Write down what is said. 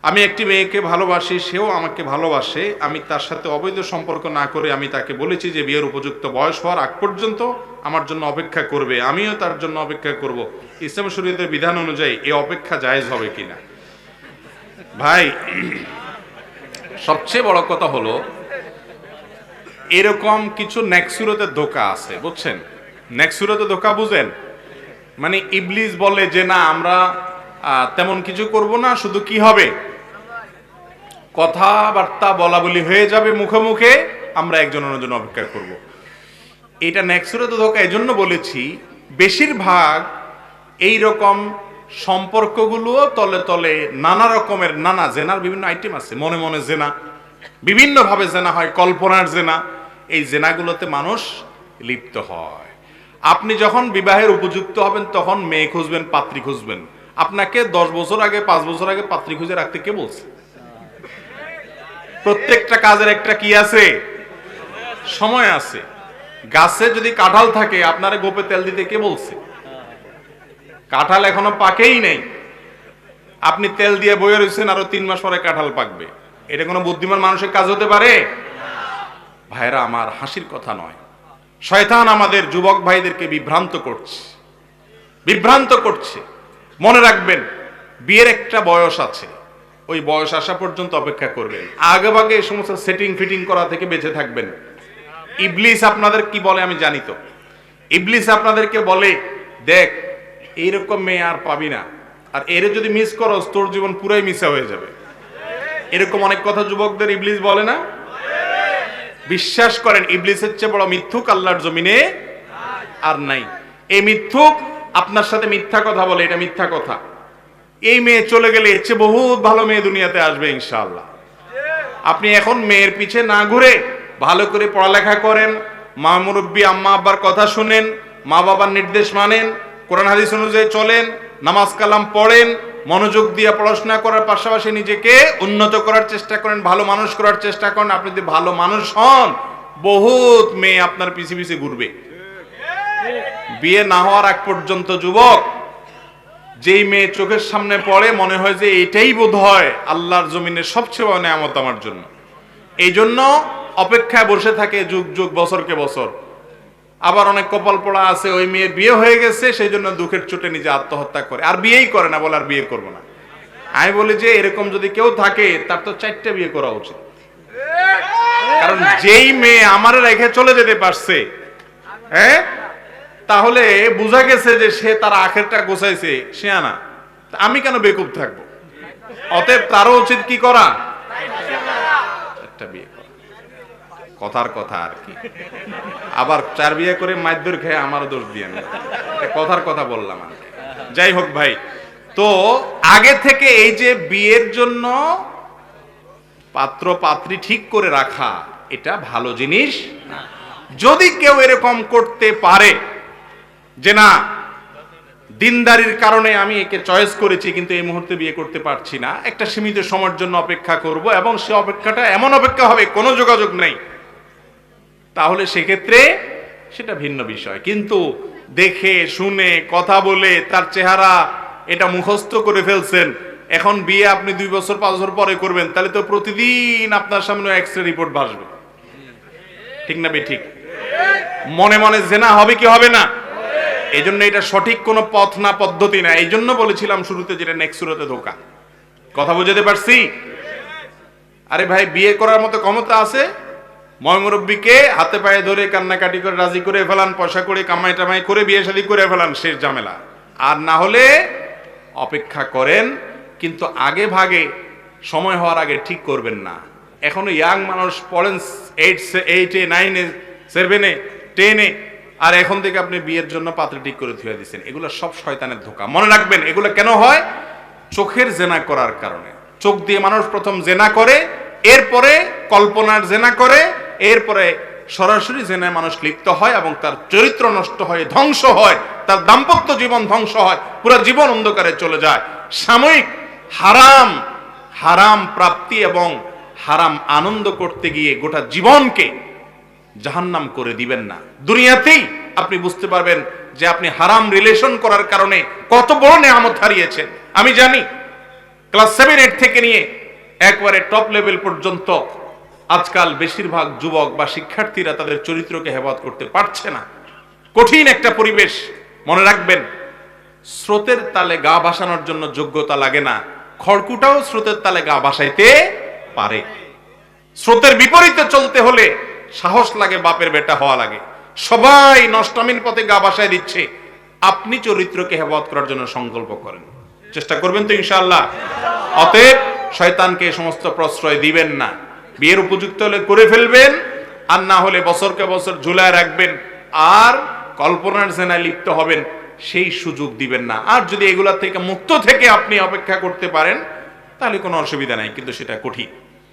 আমি একটি মেয়েকে ভালোবাসি, সেও আমাকে ভালোবাসে, আমি তার সাথে অবৈধ সম্পর্ক না করে আমি তাকে বলেছি যে বিয়ের উপযুক্ত বয়স হওয়ার আগ পর্যন্ত আমার জন্য অপেক্ষা করবে, আমিও তার জন্য অপেক্ষা করব। ইসলাম শরীয়তের বিধান অনুযায়ী এই অপেক্ষা জায়েজ হবে কিনা? ভাই, সবচেয়ে বড় কথা হলো এরকম কিছু নেক্সুরতের ধোঁকা আছে, বুঝছেন? নেক্সুরতের ধোঁকা বুঝেন? মানে ইবলিস বলে যে না, আমরা তেমন কিছু করব না, শুধু কি হবে, কথাবার্তা বলা বলি হয়ে যাবে মুখে মুখে, আমরা একজন অন্যজন অপেক্ষা করব। এটা নেক্সুরতের ধোঁকা এই জন্য বলেছি, বেশিরভাগ এই রকম সম্পর্কগুলো তলে তলে নানা রকমের, নানা জেনার বিভিন্ন আইটেম আছে। মনে মনে জেনা, বিভিন্নভাবে জেনা হয়, কল্পনার জেনা। এই জেনাগুলোতে মানুষ লিপ্ত হয়। আপনি যখন বিবাহের উপযুক্ত হবেন তখন মেয়ে খুঁজবেন, পাত্রী খুঁজবেন। আপনাকে 10 বছর আগে, 5 বছর আগে পাত্রী খুঁজে রাখতে কে বলছে? প্রত্যেকটা কাজের একটা কি আছে, সময় আছে। গাছে যদি কাঁঠাল থাকে, আপনারা গোপে তেল দিতে কে বলছে? কাঁঠাল এখনো পাকেই নাই, আপনি তেল দিয়ে বয়ে রয়েছেন, আরো 3 মাস পরে কাঁঠাল পাকবে। এটা কোনো বুদ্ধিমান মানুষের কাজ হতে পারে? ভাইরা আমার, হাসির কথা নয়। শয়তান আমাদের যুবক ভাইদেরকে বিভ্রান্ত করছে। মনে রাখবেন, বিয়ের একটা বয়স আছে, ওই বয়স আসা পর্যন্ত অপেক্ষা করবেন। আগে ভাগে এই সমস্ত সেটিং ফিটিং করা থেকে বেঁচে থাকবেন। ইবলিস আপনাদের কি বলে আমি জানি তো। ইবলিস আপনাদেরকে বলে, দেখ এইরকম মেয়ে আর পাবি না, আর এরে যদি মিস করস তোর জীবন পুরাই মিসা হয়ে যাবে। এরকম অনেক কথা যুবকদের ইবলিস বলে না? বিশ্বাস করেন, ইবলিসের চেয়ে বড় মিথ্যুক আল্লাহর জমিনে আর নাই। এই মিথ্যুক আপনার সাথে মিথ্যা কথা বলে, এটা মিথ্যা কথা। এই মেয়ে চলে গেলে এর চেয়ে বহুত ভালো মেয়ে দুনিয়াতে আসবে ইনশাআল্লাহ। আপনি এখন মেয়ের পিছে না ঘুরে ভালো করে পড়ালেখা করেন, মা মুরব্বী আম্মা আব্বার কথা শুনেন, মা বাবার নির্দেশ মানেন, কোরআন হাদিস অনুযায়ী চলেন, নামাজ কালাম পড়েন, মনোযোগ দিয়ে পড়াশোনা করার পাশাপাশি নিজেকে উন্নত করার চেষ্টা করেন, ভালো মানুষ করার চেষ্টা করেন। আপনি যদি ভালো মানুষ হন, বহুত মেয়ে আপনার পিছে পিছে ঘুরবে। বিয়ে না হওয়ার আগ পর্যন্ত যুবক, যেই মেয়ে চোখের সামনে পড়ে মনে হয় যে এটাই বোধহয় আল্লাহর জমিনের সবচেয়ে বড় নেয়ামত আমার জন্য, এই জন্য অপেক্ষায় বসে থাকে যুগ যুগ, বছরকে বছর। আবার অনেক কপাল পড়া আছে, ওই মেয়ের বিয়ে হয়ে গেছে, সেই জন্য দুঃখের চোটে নিজে আত্মহত্যা করে, আর বিয়েই করে না, বলে আর বিয়ে করবো না। আমি বলি যে এরকম যদি কেউ থাকে তার তো 4টে বিয়ে করা উচিত। কারণ যেই মেয়ে আমারে রেখে চলে যেতে পারছে, হ্যাঁ, তাহলে বোঝা গেছে যে সে তার আখেরটা গোছাইছে, সে আনা। আমি কেন বেকুব থাকবো? অতএব তারও উচিত কি করা, একটা বিয়ে করা। কথার কথা আর কি। আবার 4 বিয়ে করে মাইদুর খেয়ে আমারও দোষ দিয়ে না, কথার কথা বললাম আর কি। যাই হোক ভাই, তো আগে থেকে এই যে বিয়ের জন্য পাত্র পাত্রী ঠিক করে রাখা, এটা ভালো জিনিস না। যদি কেউ এরকম করতে পারে যে না, দিনদারির কারণে আমি একে চয়েস করেছি কিন্তু এই মুহূর্তে বিয়ে করতে পারছি না, একটা সীমিত সময়ের জন্য অপেক্ষা করব, এবং সে অপেক্ষাটা এমন অপেক্ষা হবে কোনো যোগাযোগ নেই, তাহলে সেক্ষেত্রে সেটা ভিন্ন বিষয়। কিন্তু দেখে শুনে কথা বলে তার চেহারা এটা মুখস্থ করে ফেলছেন, এখন বিয়ে আপনি 2 বছর 5 বছর পরে করবেন, তাহলে তো প্রতিদিন আপনার সামনে এক্সরে রিপোর্ট ভাসবে, ঠিক না? ঠিক। মনে মনে জেনা হবে কি হবে না? এই জন্য এটা সঠিক কোনো পথ না, পদ্ধতি না। এই জন্য বলেছিলাম শুরুতে যেটা নেক্সুরতে ধোকা। কথা বুঝাতে পারছি? আরে ভাই, বিয়ে করার মতো ক্ষমতা আছে, ময়মুরব্বীকে হাতে পায়ে ধরে কান্নাকাটি করে রাজি করে ফেলান, পয়সা করে কামাই টামাই করে বিয়ে শাদী করে ফেলান, শেষ ঝামেলা। আর না হলে অপেক্ষা করেন, কিন্তু আগে ভাগে সময় হওয়ার আগে ঠিক করবেন না। এখনো ইয়াং মানুষ পড়েন 8-এ 9-এ 7-এ 10-এ, আর এখন থেকে আপনি বিয়ের জন্য পাত্র ঠিক করে ধুয়ে দিচ্ছেন। এগুলো সব শয়তানের ধোঁকা। মনে রাখবেন, এগুলো কেন হয়? চোখের জেনা করার কারণে। চোখ দিয়ে মানুষ প্রথম জেনা করে, এরপরে কল্পনার জেনা করে, এরপরে সরাসরি জেনায় মানুষ লিপ্ত হয় এবং তার চরিত্র নষ্ট হয়, ধ্বংস হয়, তার দাম্পত্য জীবন ধ্বংস হয়, পুরো জীবন অন্ধকারে চলে যায়। সাময়িক হারাম প্রাপ্তি এবং হারাম আনন্দ করতে গিয়ে গোটা জীবনকে জাহান্নাম করে দিবেন না। দুনিয়াতেই আপনি বুঝতে পারবেন যে আপনি হারাম রিলেশন করার কারণে কত বড় নেয়ামত হারিয়েছেন। আমি জানি, ক্লাস 7-8 থেকে নিয়ে একবারে টপ লেভেল পর্যন্ত আজকাল বেশিরভাগ যুবক বা শিক্ষার্থীরা তাদের চরিত্রকে হেফাজত করতে পারছে না। কঠিন একটা পরিবেশ। মনে রাখবেন, স্রোতের তালে গা ভাসানোর জন্য যোগ্যতা লাগে না, খড়কুটাও স্রোতের তালে গা ভাসাইতে পারে। স্রোতের বিপরীতে চলতে হলে সাহস লাগে, বাপের বেটা হওয়া লাগে। সবাই নষ্টামির পথে গা ভাসায় দিচ্ছে, আপনি চরিত্রকে হেফাজত করার জন্য সংকল্প করেন, চেষ্টা করবেন তো ইনশাআল্লাহ। অতএব শয়তানকে এই সমস্ত প্রশ্রয় দিবেন না। বিয়ের উপযুক্ত হলে করে ফেলবেন, আর না হলে বছরকে বছর ঝুলায় রাখবেন, আর কল্পনার জেনায় লিপ্ত হবেন, সেই সুযোগ দিবেন না। আর যদি এগুলা থেকে মুক্ত থেকে আপনি অপেক্ষা করতে পারেন তাহলে কোনো অসুবিধা নাই, কিন্তু সেটা কঠিন।